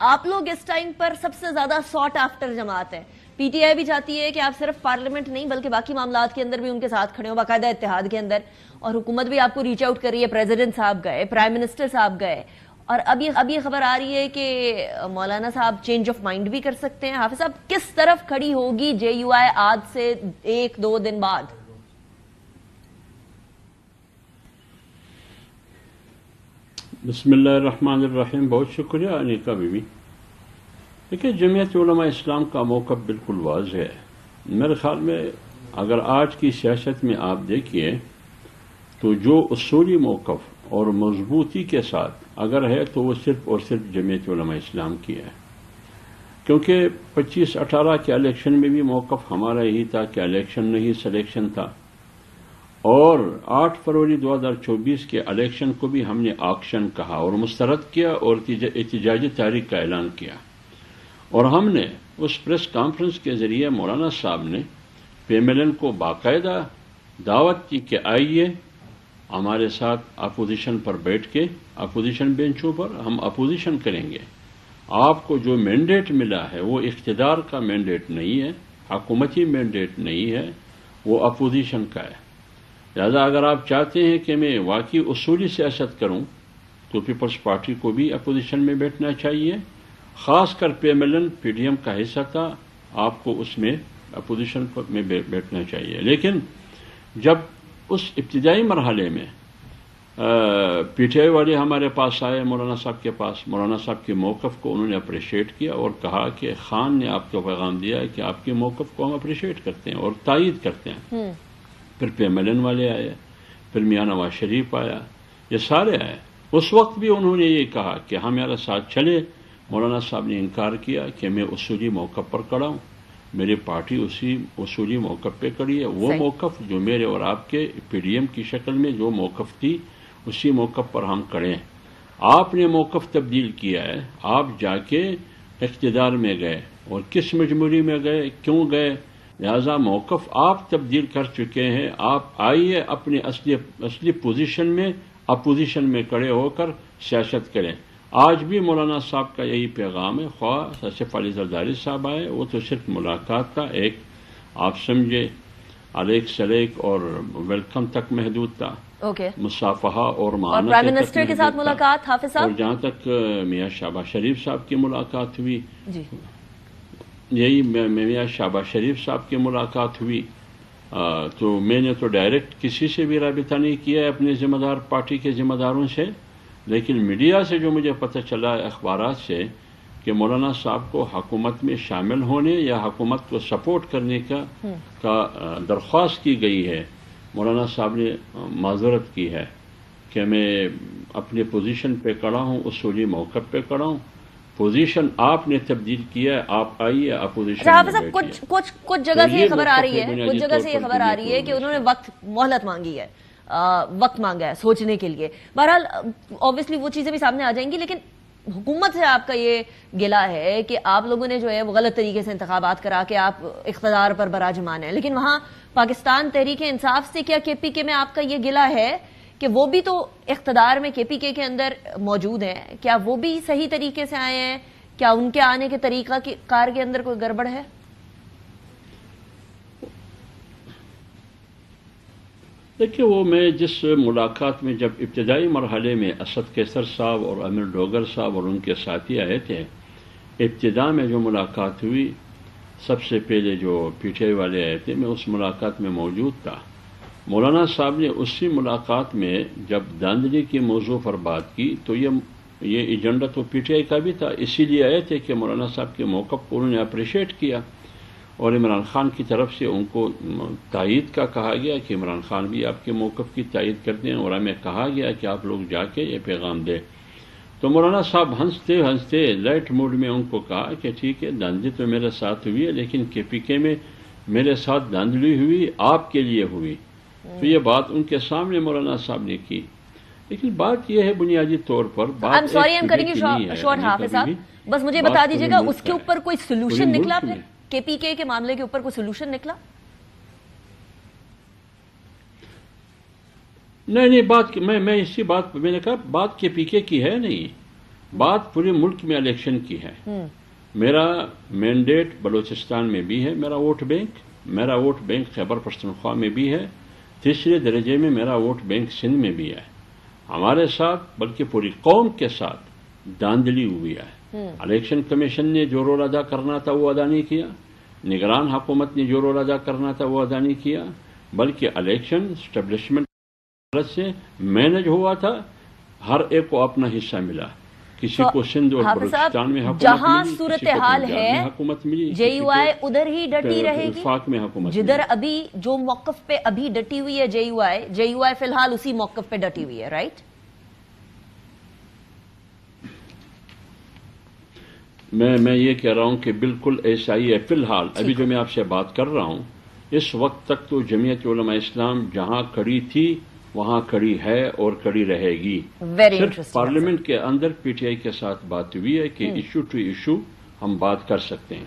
آپ لوگ اس ٹائم پر سب سے زیادہ ساٹ آفٹر جماعت ہے. پی ٹی آئی بھی چاہتی ہے کہ آپ صرف پارلیمنٹ نہیں بلکہ باقی معاملات کے اندر بھی ان کے ساتھ کھڑے ہو باقاعدہ اتحاد کے اندر, اور حکومت بھی آپ کو ریچ آؤٹ کر رہی ہے. پریزیڈنٹ صاحب گئے, پرائم منسٹر صاحب گئے, اور اب یہ خبر آ رہی ہے کہ مولانا صاحب چینج آف مائنڈ بھی کر سکتے ہیں. حافظ صاحب, کس طرف کھڑی ہوگی جے یو آئی آج سے 1-2 دن بعد؟ بسم اللہ الرحمن الرحیم. بہت شکریہ انیکا بی بی. دیکھیے, جمعیت علماء اسلام کا موقف بالکل واضح ہے. میرے خیال میں اگر آج کی سیاست میں آپ دیکھیے تو جو اصولی موقف اور مضبوطی کے ساتھ اگر ہے تو وہ صرف اور صرف جمعیت علماء اسلام کی ہے, کیونکہ 25-18 کے الیکشن میں بھی موقف ہمارا یہی تھا کہ الیکشن نہیں سلیکشن تھا, اور 8 فروری 2024 کے الیکشن کو بھی ہم نے آکشن کہا اور مسترد کیا اور احتجاجی تحریک کا اعلان کیا. اور ہم نے اس پریس کانفرنس کے ذریعے مولانا صاحب نے پی ایم ایل این کو باقاعدہ دعوت کی کہ آئیے ہمارے ساتھ اپوزیشن پر بیٹھ کے, اپوزیشن بینچوں پر ہم اپوزیشن کریں گے. آپ کو جو مینڈیٹ ملا ہے وہ اقتدار کا مینڈیٹ نہیں ہے, حکومتی مینڈیٹ نہیں ہے, وہ اپوزیشن کا ہے. لہذا اگر آپ چاہتے ہیں کہ میں واقعی اصولی سیاست کروں تو پیپلز پارٹی کو بھی اپوزیشن میں بیٹھنا چاہیے. خاص کر P M L N P D M کا حصہ تھا, آپ کو اس میں اپوزیشن میں بیٹھنا چاہیے. لیکن جب اس ابتدائی مرحلے میں پی ٹی آئی والے ہمارے پاس آئے مولانا صاحب کے پاس, مولانا صاحب کے موقف کو انہوں نے اپریشیٹ کیا اور کہا کہ خان نے آپ کو پیغام دیا ہے کہ آپ کے موقف کو ہم اپریشیٹ کرتے ہیں اور تائید کرتے ہیں. پھر پی ایم ایل این والے آئے, پھر میاں نواز شریف آیا, یہ سارے آئے. اس وقت بھی انہوں نے یہ کہا کہ ہم میرا ساتھ چلے. مولانا صاحب نے انکار کیا کہ میں اصولی موقف پر کھڑا ہوں, میری پارٹی اسی اصولی موقف پہ کھڑی ہے. وہ موقف جو میرے اور آپ کے پی ڈی ایم کی شکل میں جو موقف تھی اسی موقف پر ہم کھڑے ہیں. آپ نے موقف تبدیل کیا ہے, آپ جا کے اقتدار میں گئے, اور کس مجبوری میں گئے, کیوں گئے, لہذا موقف آپ تبدیل کر چکے ہیں. آپ آئیے اپنے اصلی پوزیشن میں, اپوزیشن میں کھڑے ہو کر سیاست کریں. آج بھی مولانا صاحب کا یہی پیغام ہے. خواہ آصف علی زرداری صاحب آئے, وہ تو صرف ملاقات تھا, ایک آپ سمجھے علیک سلیک اور ویلکم تک محدود تھا, مصافحہ اور معانقہ پرائم منسٹر کے ساتھ ملاقات. حافظ صاحب, اور جہاں تک میاں شہباز شریف صاحب کی ملاقات ہوئی, یہی میاں شہباز شریف صاحب کی ملاقات ہوئی, تو میں نے تو ڈائریکٹ کسی سے بھی رابطہ نہیں کیا ہے اپنے ذمہ دار پارٹی کے ذمہ داروں سے, لیکن میڈیا سے جو مجھے پتہ چلا اخبارات سے کہ مولانا صاحب کو حکومت میں شامل ہونے یا حکومت کو سپورٹ کرنے کا درخواست کی گئی ہے. مولانا صاحب نے معذرت کی ہے کہ میں اپنے پوزیشن پہ کھڑا ہوں, اصولی موقف پہ کھڑا ہوں. پوزیشن آپ نے تبدیل کیا ہے, آپ آئیے اپوزیشن میں بیٹھیے. کچھ جگہ سے یہ خبر آ رہی ہے, کچھ جگہ سے یہ خبر آ رہی ہے کہ انہوں نے مہلت مانگی ہے, وقت مانگا ہے سوچنے کے لیے. بہرحال obviously وہ چیزیں بھی سامنے آ جائیں گی, لیکن حکومت سے آپ کا یہ گلہ ہے کہ آپ لوگوں نے جو ہے وہ غلط طریقے سے انتخابات کرا کے آپ اقتدار پر براجمان ہیں. لیکن وہاں پاکستان تحریک انصاف سے کیا کے پی کے میں آپ کا یہ گلہ ہے کہ وہ بھی تو اقتدار میں کے پی کے اندر موجود ہیں, کیا وہ بھی صحیح طریقے سے آئے ہیں؟ کیا ان کے آنے کے طریقہ کار کے اندر کوئی گڑبڑ ہے؟ دیکھیے, وہ میں جس ملاقات میں جب ابتدائی مرحلے میں اسد کیسر صاحب اور امیر ڈوگر صاحب اور ان کے ساتھی آئے تھے, ابتدا میں جو ملاقات ہوئی سب سے پہلے جو پی ٹی آئی والے آئے تھے, میں اس ملاقات میں موجود تھا. مولانا صاحب نے اسی ملاقات میں جب داندلی کے موضوع پر بات کی تو یہ ایجنڈا تو پی ٹی آئی کا بھی تھا, اسی لیے آئے تھے کہ مولانا صاحب کے موقف کو انہوں نے اپریشیٹ کیا, اور عمران خان کی طرف سے ان کو تائید کا کہا گیا کہ عمران خان بھی آپ کے موقف کی تائید کرتے ہیں, اور ہمیں کہا گیا کہ آپ لوگ جا کے یہ پیغام دیں. تو مولانا صاحب ہنستے ہنستے لائٹ موڈ میں ان کو کہا کہ ٹھیک ہے, داندلی تو میرے ساتھ ہوئی ہے, لیکن کے پی کے میں میرے ساتھ داندلی ہوئی آپ کے لیے ہوئی. تو یہ بات ان کے سامنے مولانا صاحب نے کی. لیکن بات یہ ہے بنیادی طور پر بات شارٹ حافظ صاحب, بس مجھے بتا دیجیے گا اس کے اوپر کوئی سولوشن نکلا, پھر کے پی کے معاملے کے اوپر کوئی سولوشن نکلا؟ نہیں, بات میں اسی بات میں نے کہا بات کے پی کے کی ہے نہیں, بات پورے ملک میں الیکشن کی ہے. میرا مینڈیٹ بلوچستان میں بھی ہے، میرا ووٹ بینک خیبر پختونخوا میں بھی ہے، تیسرے درجے میں میرا ووٹ بینک سندھ میں بھی ہے. ہمارے ساتھ بلکہ پوری قوم کے ساتھ داندلی ہوئی ہے. الیکشن کمیشن نے جو رول ادا کرنا تھا وہ ادا نہیں کیا، نگران حکومت نے جو رول ادا کرنا تھا وہ ادا نہیں کیا، بلکہ الیکشن اسٹیبلشمنٹ سے مینج ہوا تھا. ہر ایک کو اپنا حصہ ملا، کسی کو سندھ اور بلوچستان میں حکومت جہاں ملی، صورتحال ہے حکومت ملی، جے یو آئی ادھر ہی ڈٹی رہے گی. وفاق میں حکومت جدھر ابھی جو موقف پہ ابھی ڈٹی ہوئی ہے جے یو آئی فی الحال اسی موقف پہ ڈٹی ہوئی ہے، رائٹ؟ میں یہ کہہ رہا ہوں کہ بالکل ایسا ہی ہے. فی الحال ابھی جو میں آپ سے بات کر رہا ہوں، اس وقت تک تو جمعیت علماء اسلام جہاں کھڑی تھی وہاں کھڑی ہے اور کھڑی رہے گی. صرف پارلیمنٹ کے اندر پی ٹی آئی کے ساتھ بات ہوئی ہے کہ ایشو ٹو ایشو ہم بات کر سکتے ہیں.